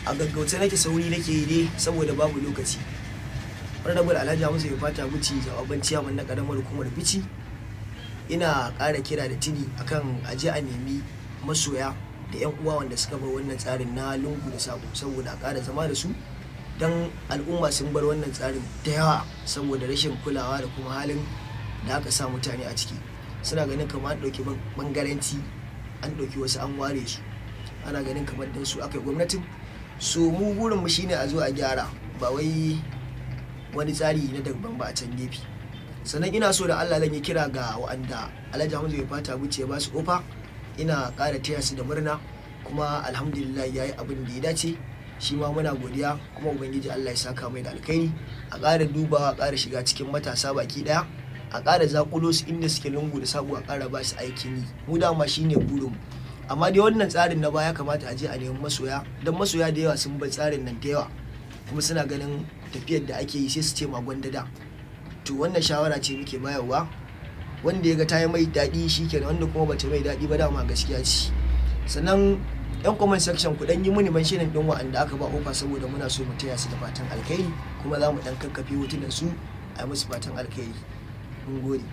a gaggauta nake, sauri nake yi dai saboda babu lokaci. Honorable Alhaji Hamza Maifata Bichi, jawaban ciyaman na karamar hukumar Bichi, ina ƙara kira da tuni akan aje a nemi masoya da 'yan uwa wanda suka bar wannan tsarin na lungu da sako, saboda a ƙara zama da su, don al'umma sun bar wannan tsarin da yawa saboda rashin kulawa da kuma halin da aka sa mutane a ciki. Suna ganin kamar an ɗauki bangaranci, an ɗauki wasu an ware su, ana ganin kamar dan su aka yi gwamnatin. So mu burin mu shine a zo a gyara, ba wai wani tsari na daban ba a can gefe. Sannan ina so da Allah zan yi kira ga wa'anda Alhaji Hamza Maifata Bichi ya ba su kofa, ina ƙara taya su da murna, kuma alhamdulillah yayi abin da ya dace. Shi ma muna godiya, kuma ubangiji Allah ya saka mai da alkhairi. A ƙara dubawa, a ƙara shiga cikin matasa baki ɗaya, a ƙara zakulo su inda suke lungu da sabo, a ƙara ba su aikin yi. Mu dama shine burin mu. Amma dai wannan tsarin na baya kamata a je a nemi masoya, don masoya da yawa sun bar tsarin nan da yawa, kuma suna ganin tafiyar da ake yi sai su ce ma gwanda da. To wannan shawara ce muke bayarwa, wanda ya ga ta yi mai daɗi shikenan, wanda kuma bata mai daɗi ba dama gaskiya ce. Sannan yan comment section ku dan yi muni mentioning din wa'anda aka ba ofa, saboda muna so mu taya su da fatan alkhairi, kuma za mu dan kakkafe hotunan su a musu fatan alkhairi. Mun gode.